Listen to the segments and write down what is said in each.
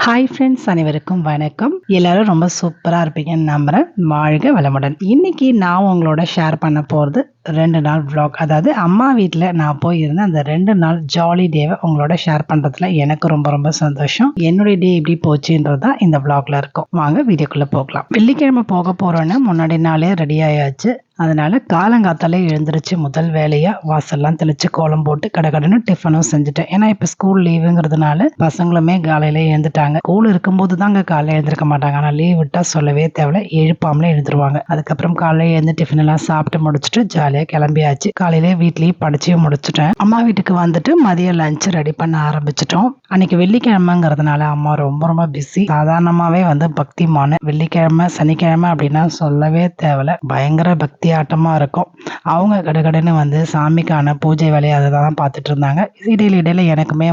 Hi friends, அனைவருக்கும் வணக்கம். எல்லாரும் ரொம்ப சூப்பரா இருப்பீங்கன்னு நம்புறேன். வாழ்க வளமுடன். இன்னைக்கு நான் உங்களோட ஷேர் பண்ண போறது 2 நாள் vlog. அதாவது அம்மா வீட்ல நான் போயிருந்தேன். அந்த 2 நாள் ஜாலி டேவை உங்களோட ஷேர் பண்றதுல எனக்கு ரொம்ப ரொம்ப சந்தோஷம். என்னுடைய டே எப்படி போச்சுன்றது தான் இந்த vlogல இருக்கும். வாங்க வீடியோக்குள்ள போகலாம். வெள்ளிக்கிழமை போக போறோன்னு முன்னாடி நாளே ரெடி ஆயாச்சு. அதனால காலங்காத்தாலே எழுந்திருச்சு முதல் வேலையா வாசல்லாம் தெளிச்சு கோலம் போட்டு கடகடன்னு டிஃபனும் செஞ்சுட்டேன். ஏன்னா இப்ப ஸ்கூல் லீவுங்கிறதுனால பசங்களுமே காலையில எழுந்துட்டாங்க. ஸ்கூல் இருக்கும்போது தாங்க காலையில எழுந்திருக்க மாட்டாங்க. ஆனா லீவ் விட்டா சொல்லவே தேவையில்ல, எழுப்பாமலே எழுந்துருவாங்க. அதுக்கப்புறம் காலையில எழுந்து டிஃபன் எல்லாம் சாப்பிட்டு முடிச்சுட்டு ஜாலியா கிளம்பியாச்சு. காலையிலே வீட்லயும் படிச்சு முடிச்சுட்டேன். அம்மா வீட்டுக்கு வந்துட்டு மதியம் லஞ்ச் ரெடி பண்ண ஆரம்பிச்சிட்டோம். அன்னைக்கு வெள்ளிக்கிழமைங்கிறதுனால அம்மா ரொம்ப ரொம்ப பிஸி. சாதாரணமாவே பக்திமான வெள்ளிக்கிழமை சனிக்கிழமை அப்படின்னா சொல்லவே தேவையில்ல, பயங்கர பக்தி ஆட்டமா இருக்கும். அவங்க கடகடன்னு சாமிக்கான பூஜை வேலையை அதை தான் பார்த்துட்டு இருந்தாங்க. இடையில எனக்குமே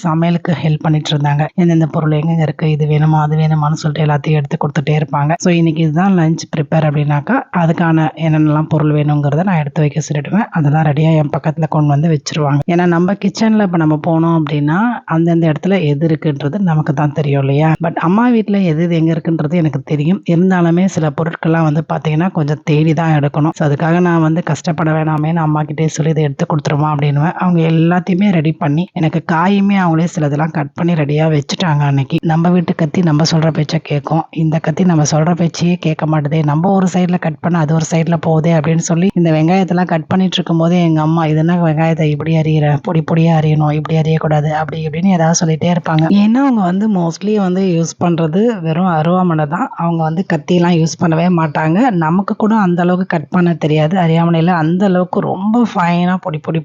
சமையலுக்கு ஹெல்ப் பண்ணிட்டு இருந்தாங்க. எந்தெந்த பொருள் எங்க இருக்கு, இது வேணுமா அது வேணுமான்னு சொல்லிட்டு எல்லாத்தையும் எடுத்து கொடுத்துட்டே இருப்பாங்க. ஸோ இன்னைக்கு இதுதான் லஞ்ச் ப்ரிப்பேர் அப்படின்னாக்கா அதுக்கான என்னென்னலாம் பொருள் வேணுங்கிறத நான் எடுத்து வைக்க சொல்லிடுவேன். அதெல்லாம் ரெடியாக என் பக்கத்தில் கொண்டு வச்சிருவாங்க. ஏன்னா நம்ம கிச்சனில் இப்போ நம்ம போனோம் அப்படின்னா அந்தந்த இடத்துல எது இருக்குன்றது நமக்கு தான் தெரியும் இல்லையா. பட் அம்மா வீட்டில் எது எங்கே இருக்குன்றது எனக்கு தெரியும். இருந்தாலுமே சில பொருட்கள்லாம் பார்த்தீங்கன்னா கொஞ்சம் தேடி தான் எடுக்கணும். ஸோ அதுக்காக நான் கஷ்டப்பட வேணாமே, நான் அம்மா கிட்டே சொல்லி இதை எடுத்து கொடுத்துருமா அப்படின்னுவேன். அவங்க எல்லாத்தையுமே ரெடி பண்ணி எனக்கு காயுமே அவங்களே சிலதெல்லாம் கட் பண்ணி ரெடியாக வச்சுட்டாங்க. அன்னைக்கு நம்ம வீட்டு கத்தி நம்ம சொல்கிற பேச்சை கேட்கும், இந்த கத்தி நம்ம சொல்கிற பேச்சையே கேட்க மாட்டேதே, நம்ம ஒரு சைடில் கட் பண்ண அது ஒரு சைடில் போகுதே அப்படின்னு சொல்லி இந்த வெங்காயத்தெல்லாம் கட் பண்ணிட்டு இருக்கும் போதே எங்கள் அம்மா இதுனா வெங்காயத்தை இப்படி அறியிற, பொடி பொடியாக அறியணும், இப்படி அறியக்கூடாது அப்படி இப்படின்னு ஏதாவது சொல்லிட்டே இருப்பாங்க. ஏன்னா அவங்க மோஸ்ட்லி யூஸ் பண்ணுறது வெறும் அருவாமனை தான். அவங்க கத்தியெல்லாம் யூஸ் பண்ணவே மாட்டாங்க. நமக்கு கூட அந்த அளவுக்கு கட் பண்ண தெரியாது. அறியாமனையில் அந்த அளவுக்கு ரொம்ப ஃபைனாக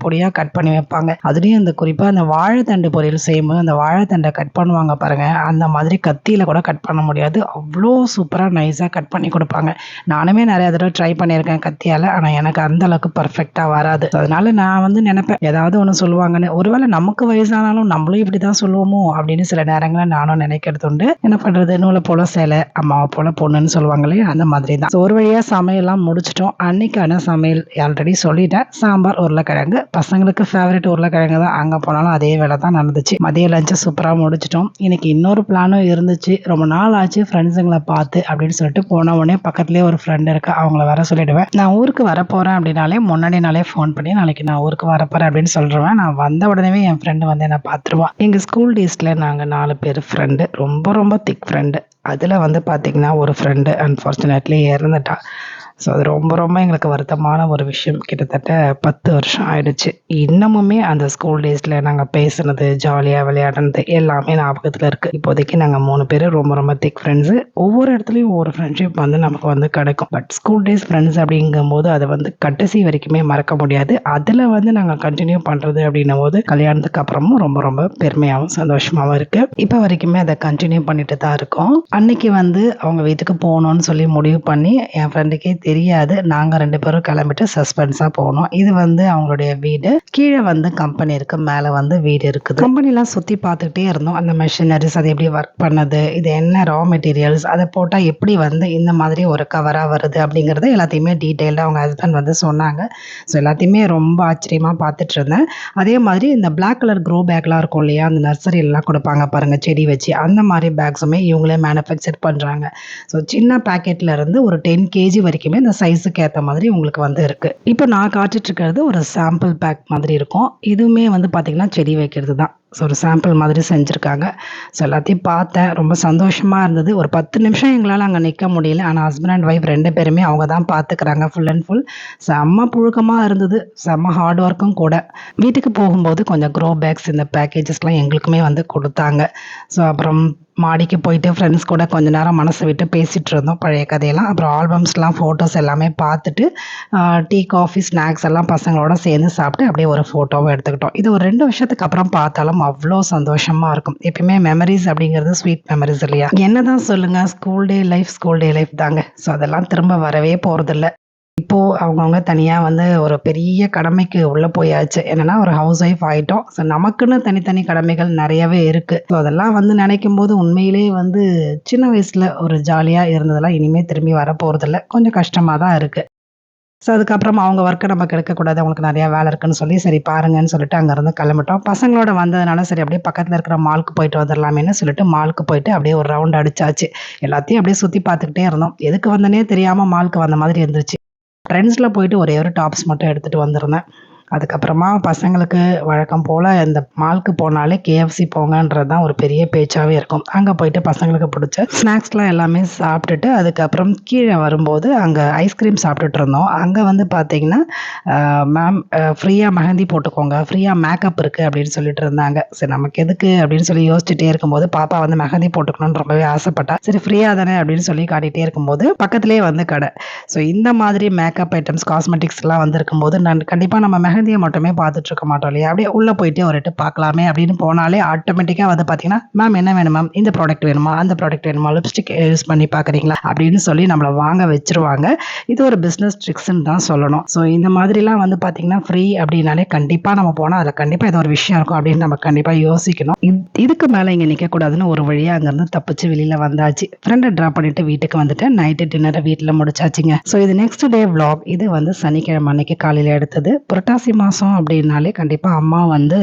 பொடியாக கட் பண்ணி வைப்பாங்க. அதுலேயும் இந்த குறிப்பாக அந்த வாழைத்தண்டு பொரியல் செய்யும்போது அந்த வாழைத்தண்டை கட் பண்ணுவாங்க பாருங்க, அந்த மாதிரி கத்தியில் கூட கட் பண்ண முடியாது. அவ்வளோ சூப்பராக நைஸாக கட் பண்ணி கொடுப்பாங்க. நானுமே நிறைய தடவை ட்ரை பண்ணியிருக்கேன் கத்தியால். ஆனால் எனக்கு அந்த அளவுக்கு பர்ஃபெக்டாக வராது. அதனால நான் நினைப்பேன் ஏதாவது ஒன்று சொல்லுவாங்கன்னு. ஒருவேளை நமக்கு வயசானாலும் நம்மளும் இப்படி தான் சொல்லுவோமோ அப்படின்னு சில நேரங்களில் நானும் நினைக்கிறது உண்டு. என்ன பண்ணுறது, நூலை போல சேலை அம்மாவை போல பொண்ணுன்னு சொல்லுவாங்களே, அந்த மாதிரி தான். ஒரு வழியாக சமையல்லாம் முடிச்சிட்டோம். அன்னைக்கான சமையல் ஆல்ரெடி சொல்லிட்டேன். சாம்பார், உருளைக்கிழங்கு. பசங்களுக்கு ஃபேவரட் உருளைக்கிழங்கு தான். அங்கே போனாலும் அதே வேலை தான் நடந்துச்சு. மதிய லஞ்சை சூப்பராக முடிச்சிட்டோம். இன்னைக்கு இன்னொரு பிளானும் இருந்துச்சு. ரொம்ப நாள் ஆச்சு ஃப்ரெண்ட்ஸுங்களை பார்த்து அப்படின்னு சொல்லிட்டு போன உடனே பக்கத்துலேயே ஒரு ஃப்ரெண்ட் இருக்கு, அவங்கள வர சொல்லிடுவேன். நான் ஊருக்கு வரப்போகிறேன் அப்படின்னாலே முன்னாடி நாளே ஃபோன் பண்ணி நாளைக்கு நான் ஊருக்கு வரப்போகிறேன் அப்படின்னு சொல்லிடுவேன். நான் வந்த உடனே என் ஃப்ரெண்டு என்னை பார்த்துருவான். எங்கள் ஸ்கூல் டேஸில் நாங்கள் 4 பேர் ஃப்ரெண்டு, ரொம்ப ரொம்ப திக் ஃப்ரெண்டு. அதில் பார்த்தீங்கன்னா ஒரு ஃப்ரெண்டு அன்ஃபார்ச்சுனேட்லி இறந்துட்டா. ஸோ அது ரொம்ப ரொம்ப எங்களுக்கு வருத்தமான ஒரு விஷயம். கிட்டத்தட்ட 10 வருஷம் ஆயிடுச்சு. இன்னமுமே அந்த ஸ்கூல் டேஸில் நாங்கள் பேசுனது, ஜாலியாக விளையாடுனது எல்லாமே ஞாபகத்தில் இருக்குது. இப்போதைக்கு நாங்கள் 3 பேர் ரொம்ப ரொம்ப திக் ஃப்ரெண்ட்ஸு. ஒவ்வொரு இடத்துலையும் ஒவ்வொரு ஃப்ரெண்ட்ஷிப் நமக்கு கிடைக்கும். பட் ஸ்கூல் டேஸ் ஃப்ரெண்ட்ஸ் அப்படிங்கும்போது அதை கடைசி வரைக்குமே மறக்க முடியாது. அதில் நாங்கள் கண்டினியூ பண்ணுறது அப்படின்னும் போது கல்யாணத்துக்கு அப்புறமும் ரொம்ப ரொம்ப பெருமையாகவும் சந்தோஷமாகவும் இருக்குது. இப்போ வரைக்குமே அதை கண்டினியூ பண்ணிட்டு தான் இருக்கோம். அன்னைக்கு அவங்க வீட்டுக்கு போகணும்னு சொல்லி முடிவு பண்ணி என் ஃப்ரெண்டுக்கே தெரியாது. நாங்கள் 2 பேரும் கிளம்பிட்டு சஸ்பென்ஸாக போனோம். இது அவங்களுடைய வீடு. கீழே கம்பெனி இருக்கு, மேலே வீடு இருக்குது. கம்பெனிலாம் சுற்றி பார்த்துக்கிட்டே இருந்தோம். அந்த மெஷினரிஸ் அது எப்படி ஒர்க் பண்ணுது, இது என்ன ரா மெட்டீரியல்ஸ், அதை போட்டால் எப்படி இந்த மாதிரி ஒரு கவராக வருது அப்படிங்கிறத எல்லாத்தையுமே டீட்டெயிலாக அவங்க ஹஸ்பண்ட் சொன்னாங்க. ஸோ எல்லாத்தையுமே ரொம்ப ஆச்சரியமாக பார்த்துட்டு இருந்தேன். அதே மாதிரி இந்த பிளாக் கலர் க்ரோ பேக்லாம் இருக்கும் இல்லையா, அந்த நர்சரியிலலாம் கொடுப்பாங்க பாருங்கள் செடி வச்சு, அந்த மாதிரி பேக்ஸுமே இவங்களே மேனுஃபேக்சர் பண்ணுறாங்க. ஸோ சின்ன பேக்கெட்டில் இருந்து ஒரு 10 kg வரைக்குமே இந்த சைஸுக்கு ஏற்ற மாதிரி உங்களுக்கு இருக்கு. இப்போ நான் காட்டிட்டு இருக்கிறது ஒரு சாம்பிள் பேக் மாதிரி இருக்கும். இதுவுமே பார்த்தீங்கன்னா செடி வைக்கிறது தான். ஸோ ஒரு சாம்பிள் மாதிரி செஞ்சுருக்காங்க. ஸோ எல்லாத்தையும் பார்த்தேன், ரொம்ப சந்தோஷமாக இருந்தது. ஒரு 10 நிமிஷம் எங்களால் அங்கே நிற்க முடியல. ஆனால் ஹஸ்பண்ட் அண்ட் ஒய்ஃப் 2 பேருமே அவங்க தான் பார்த்துக்கிறாங்க ஃபுல் அண்ட் ஃபுல். செம்ம புழுக்கமாக இருந்தது, செம்ம ஹார்ட் ஒர்க்கும் கூட. வீட்டுக்கு போகும்போது கொஞ்சம் க்ரோ பேக்ஸ் இந்த பேக்கேஜஸ்லாம் எங்களுக்குமே கொடுத்தாங்க. ஸோ அப்புறம் மாடிக்கு போயிட்டு ஃப்ரெண்ட்ஸ் கூட கொஞ்ச நேரம் மனசை விட்டு பேசிகிட்டு இருந்தோம் பழைய கதையெல்லாம். அப்புறம் ஆல்பம்ஸ்லாம் ஃபோட்டோஸ் எல்லாமே பார்த்துட்டு டீ காஃபி ஸ்நாக்ஸ் எல்லாம் பசங்களோட சேர்ந்து சாப்பிட்டு அப்படியே ஒரு ஃபோட்டோவும் எடுத்துக்கிட்டோம். இது ஒரு 2 வருஷத்துக்கு அப்புறம் பார்த்தாலும் அவ்வளோ சந்தோஷமாக இருக்கும். எப்பயுமே மெமரிஸ் அப்படிங்கிறது ஸ்வீட் மெமரிஸ் இல்லையா. என்னதான் சொல்லுங்கள், ஸ்கூல் டே லைஃப் தாங்க. ஸோ அதெல்லாம் திரும்ப வரவே போகிறதில்ல. இப்போ அவங்கவுங்க தனியாக ஒரு பெரிய கடமைக்கு உள்ளே போயாச்சு. என்னன்னா ஒரு ஹவுஸ் ஒய்ஃப் ஆகிட்டோம். ஸோ நமக்குன்னு தனித்தனி கடமைகள் நிறையவே இருக்குது. ஸோ அதெல்லாம் நினைக்கும் போது உண்மையிலேயே சின்ன வயசில் ஒரு ஜாலியாக இருந்ததெல்லாம் இனிமேல் திரும்பி வர போகிறதில்ல. கொஞ்சம் கஷ்டமாக தான் இருக்குது. ஸோ அதுக்கப்புறம் அவங்க ஒர்க்கை நம்ம கெடுக்கக்கூடாது, அவங்களுக்கு நிறையா வேலை இருக்குன்னு சொல்லி, சரி பாருங்கன்னு சொல்லிட்டு அங்கேருந்து கிளம்பிட்டோம். பசங்களோட வந்ததுனால சரி அப்படியே பக்கத்தில் இருக்கிற மாலுக்கு போயிட்டு வந்துடலாமேன்னு சொல்லிட்டு மாலுக்கு போயிட்டு அப்படியே ஒரு ரவுண்ட் அடிச்சாச்சு. எல்லாத்தையும் அப்படியே சுற்றி பார்த்துக்கிட்டே இருந்தோம். எதுக்கு வந்தனே தெரியாமல் மாலுக்கு வந்த மாதிரி இருந்துச்சு. ட்ரெண்ட்ஸில் போயிட்டு ஒரே ஒரு டாப்ஸ் மட்டும் எடுத்துகிட்டு வந்திருந்தேன். அதுக்கப்புறமா பசங்களுக்கு வழக்கம் போல் இந்த மாலுக்கு போனாலே கேஎஃப்சி போங்கன்றது தான் ஒரு பெரிய பேச்சாகவே இருக்கும். அங்கே போயிட்டு பசங்களுக்கு பிடிச்ச ஸ்நாக்ஸ்லாம் எல்லாமே சாப்பிட்டுட்டு அதுக்கப்புறம் கீழே வரும்போது அங்கே ஐஸ்கிரீம் சாப்பிட்டுட்டு இருந்தோம். அங்கே வந்து பார்த்தீங்கன்னா மேம் ஃப்ரீயாக மெஹந்தி போட்டுக்கோங்க, ஃப்ரீயாக மேக்கப் இருக்குது அப்படின்னு சொல்லிட்டு இருந்தாங்க. சரி நமக்கு எதுக்கு அப்படின்னு சொல்லி யோசிச்சுட்டே இருக்கும்போது பாப்பா வந்து மெஹந்தி போட்டுக்கணும்னு ரொம்பவே ஆசைப்பட்டா. சரி ஃப்ரீயாக தானே அப்படின்னு சொல்லி காட்டிகிட்டே இருக்கும்போது பக்கத்துலேயே வந்து கடை. ஸோ இந்த மாதிரி மேக்கப் ஐட்டம்ஸ் காஸ்மெட்டிக்ஸ்லாம் வந்து இருக்கும்போது நான் கண்டிப்பாக நம்ம மெஹந்தியை மட்டுமே பார்த்துட்டு இருக்க மாட்டோம் இல்லையா? அப்படியே உள்ளே போயிட்டு ஒரு எட்டு பார்க்கலாமே அப்படின்னு போனாலே ஆட்டோமேட்டிக்காக வந்து பார்த்தீங்கன்னா, மேம் என்ன வேணும் மேம், இந்த ப்ராடக்ட் வேணுமா, அந்த ப்ராடக்ட் வேணுமா, லிப்ஸ்டிக் யூஸ் பண்ணி பார்க்குறீங்களா அப்படின்னு சொல்லி நம்மளை வாங்க வச்சிருவாங்க. இது ஒரு பிஸ்னஸ் ட்ரிக்ஸ்ன்னு தான் சொல்லணும். ஸோ இந்த மாதிரிலாம் வந்து பார்த்தீங்கன்னா ஃப்ரீ அப்படின்னாலே கண்டிப்பாக நம்ம போனால் அதில் கண்டிப்பாக ஏதோ ஒரு விஷயம் இருக்கும் அப்படின்னு நம்ம கண்டிப்பாக யோசிக்கணும். இதுக்கு மேலே இங்கே நிற்கக்கூடாதுன்னு ஒரு வழியாக அங்கேருந்து தப்பிச்சு வெளியில் வந்தாச்சு. ஃப்ரெண்டை ட்ராப் பண்ணிட்டு வீட்டுக்கு வந்துட்டு நைட்டு டின்னரை வீட்டில் முடிச்சாச்சுங்க. ஸோ இது நெக்ஸ்ட் டே vlog. இது வந்து சனிக்கிழமை அன்னைக்கு காலையில் எடுத்தது. புரட்டாசி மாதம் அப்படின்னாலே கண்டிப்பாக அம்மா வந்து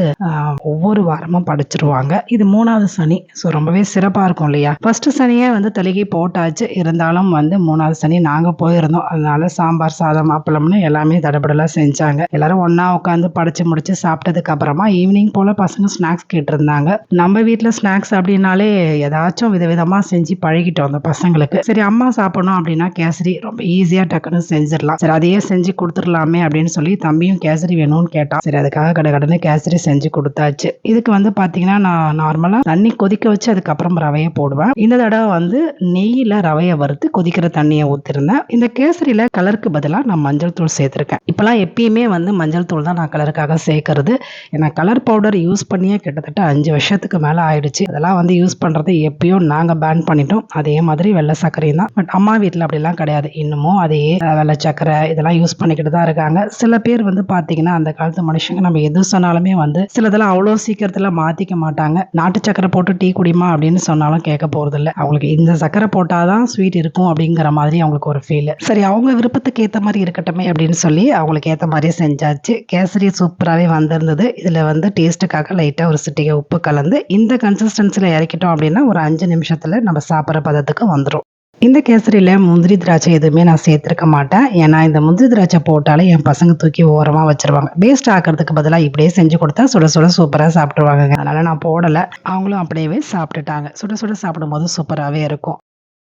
ஒவ்வொரு வாரமும் படைச்சிருவாங்க. இது 3வது சனி. ஸோ ரொம்பவே சிறப்பாக இருக்கும் இல்லையா? ஃபர்ஸ்ட் சனியே வந்து தலைகை போட்டாச்சு. இருந்தாலும் வந்து 3வது சனி நாங்கள் போயிருந்தோம். அதனால சாம்பார் சாதம் அப்பளம்னு எல்லாமே தடபடலாம் செஞ்சாங்க. எல்லாரும் ஒன்றா உட்காந்து படைச்சு முடிச்சு சாப்பிட்டதுக்கு அப்புறமா ஈவினிங் போல் பசங்க ஸ்நாக்ஸ் கேட்டிருந்தாங்க. நம்ம வீட்டில் ஸ்நாக்ஸ் அப்படின்னாலே ஏதாச்சும் விதவிதமாக செஞ்சு பழகிட்டோம் அந்த பசங்களுக்கு. சரி அம்மா சாப்பிடணும் அப்படின்னா கேசரி ரொம்ப ஈஸியாக டக்குன்னு செஞ்சிடலாம். சரி அதையே செஞ்சு கொடுத்துடலாமே அப்படின்னு சொல்லி தம்பியும் கேசரி வேணும்னு கேட்டான். சரி அதுக்காக கடை கேசரி செஞ்சு கொடுத்தாச்சு. இதுக்கு வந்து பார்த்தீங்கன்னா நான் நார்மலாக தண்ணி கொதிக்க வச்சு அதுக்கப்புறம் ரவையை போடுவேன். இந்த தடவை வந்து நெய்யில் ரவையை வறுத்து கொதிக்கிற தண்ணியை ஊற்றிருந்தேன். இந்த கேசரியில் கலருக்கு பதிலாக நான் மஞ்சள் தூள் சேர்த்துருக்கேன். இப்போலாம் எப்பயுமே வந்து மஞ்சள் தூள் தான் நான் கலருக்காக சேர்க்கறது. ஏன்னா கலர் பவுடர் யூஸ் பண்ணியே கிட்டத்தட்ட 5 வருஷத்துக்கு மேலே ஆயிடுச்சு. அதெல்லாம் வந்து யூஸ் பண்ணுறது எப்பயும் நாங்கள் பேன் பண்ணிட்டோம். அதே மாதிரி வெள்ளை சர்க்கரையும் தான். பட் அம்மா வீட்டில் அப்படிலாம் கிடையாது. இன்னமும் அதே வெள்ளை சர்க்கரை இதெல்லாம் யூஸ் பண்ணிக்கிட்டு தான் இருக்காங்க. சில பேர் வந்து பார்த்தீங்கன்னா அந்த காலத்து மனுஷங்க நம்ம எது சொன்னாலுமே வந்து சிலதெல்லாம் அவ்வளோ சீக்கிரத்தில் மாற்றிக்க மாட்டாங்க. நாட்டு சக்கரை போட்டு டீ குடிமா அப்படின்னு சொன்னாலும் கேட்க போகிறதில்ல. அவங்களுக்கு இந்த சக்கரை போட்டாதான் ஸ்வீட் இருக்கும் அப்படிங்கிற மாதிரி அவங்களுக்கு ஒரு ஃபீல். சரி அவங்க விருப்பத்துக்கு ஏற்ற மாதிரி இருக்கட்டுமே அப்படின்னு சொல்லி அவங்களுக்கு ஏற்ற மாதிரியே செஞ்சாச்சு. கேசரி சூப்பராகவே வந்திருந்தது. இதில் வந்து டேஸ்ட்டுக்காக லைட்டாக ஒரு சிட்டிகை உப்பு கலந்து இந்த கன்சிஸ்டன்சியில் இறக்கிட்டோம் அப்படின்னா ஒரு 5 நிமிஷத்தில் நம்ம சாப்பிட்ற பதத்துக்கு வந்துடும். இந்த கேசரியில் முந்திரி திராட்சை எதுவுமே நான் சேர்த்துருக்க மாட்டேன். ஏன்னா இந்த முந்திரி திராட்சை போட்டாலே என் பசங்க தூக்கி ஓரமாக வச்சிருவாங்க. வேஸ்ட் ஆக்கிறதுக்கு பதிலாக இப்படியே செஞ்சு கொடுத்தா சுட சுட சூப்பராக சாப்பிட்ருவாங்க. அதனால் நான் போடலை. அவங்களும் அப்படியே சாப்பிட்டுட்டாங்க. சுட சுட சாப்பிடும்போது சூப்பராகவே இருக்கும்.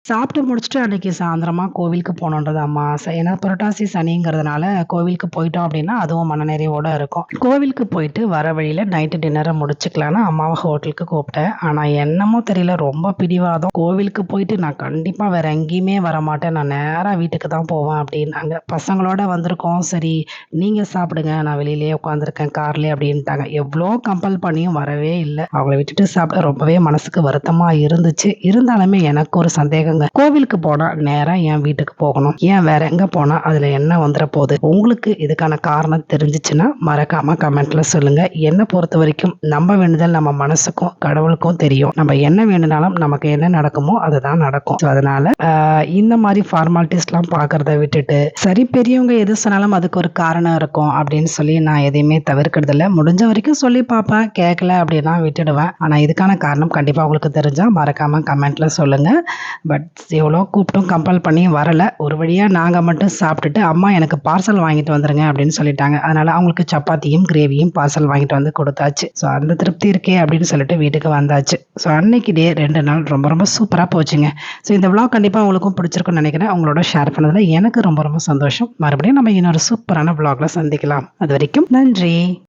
சாப்பிட்டு முடிச்சுட்டு அன்றைக்கி சாயந்தரமா கோவிலுக்கு போகணுன்றது அம்மா ஆசை. ஏன்னா புரட்டாசி சனிங்கிறதுனால கோவிலுக்கு போயிட்டோம் அப்படின்னா அதுவும் மனநிறைவோடு இருக்கும். கோவிலுக்கு போயிட்டு வர வழியில் நைட்டு டின்னரை முடிச்சுக்கலான்னு அம்மாவை ஹோட்டலுக்கு கூப்பிட்டேன். ஆனால் என்னமோ தெரியல ரொம்ப பிடிவாதம். கோவிலுக்கு போயிட்டு நான் கண்டிப்பாக வேறு எங்கேயுமே வரமாட்டேன், நான் நேராக வீட்டுக்கு தான் போவேன் அப்படின்னாங்க. பசங்களோட வந்திருக்கோம், சரி நீங்கள் சாப்பிடுங்க, நான் வெளியிலேயே உட்காந்துருக்கேன் கார்லேயே அப்படின்ட்டாங்க. எவ்வளோ கம்பல் பண்ணியும் வரவே இல்லை. அவங்கள விட்டுட்டு சாப்பிட ரொம்பவே மனசுக்கு வருத்தமாக இருந்துச்சு. இருந்தாலுமே எனக்கு ஒரு சந்தேகம், கோவிலுக்கு போனா நேரா என் வீட்டுக்கு போகணும், ஏன் வேற எங்க போனா அதுல என்ன வந்துட போகுது? உங்களுக்கு இதுக்கான காரணம் தெரிஞ்சிச்சுன்னா மறக்காம கமெண்ட்ல சொல்லுங்க. என்னை பொறுத்த வரைக்கும் நம்ம வேண்டுதல் நம்ம மனசுக்கும் கடவுளுக்கும் தெரியும். நம்ம என்ன வேணுனாலும் நமக்கு என்ன நடக்குமோ அதுதான் நடக்கும். அதனால இந்த மாதிரி ஃபார்மாலிட்டிஸ்லாம் பார்க்கறத விட்டுட்டு சரி பெரியவங்க எது சொன்னாலும் அதுக்கு ஒரு காரணம் இருக்கும் அப்படின்னு சொல்லி நான் எதையுமே தவிர்க்கிறது இல்லை. முடிஞ்ச வரைக்கும் சொல்லி பார்ப்பேன், கேட்கல அப்படின்னா விட்டுடுவேன். ஆனா இதுக்கான காரணம் கண்டிப்பா உங்களுக்கு தெரிஞ்சா மறக்காம கமெண்ட்ல சொல்லுங்க. பட் எவ்வளோ கூப்பிட்டும் கம்பல் பண்ணி வரலை. ஒரு வழியாக நாங்கள் மட்டும் சாப்பிட்டுட்டு அம்மா எனக்கு பார்சல் வாங்கிட்டு வந்துடுங்க அப்படின்னு சொல்லிட்டாங்க. அதனால் அவங்களுக்கு சப்பாத்தியும் கிரேவியும் பார்சல் வாங்கிட்டு வந்து கொடுத்தாச்சு. ஸோ அந்த திருப்தி இருக்கே அப்படின்னு சொல்லிட்டு வீட்டுக்கு வந்தாச்சு. ஸோ அன்னைக்கு டே 2 நாள் ரொம்ப ரொம்ப சூப்பராக போச்சுங்க. ஸோ இந்த vlog கண்டிப்பாக உங்களுக்கும் பிடிச்சிருக்குன்னு நினைக்கிறேன். அவங்களோட ஷேர் பண்ணதில் எனக்கு ரொம்ப ரொம்ப சந்தோஷம். மறுபடியும் நம்ம இன்னொரு சூப்பரான vlogல சந்திக்கலாம். அது வரைக்கும் நன்றி.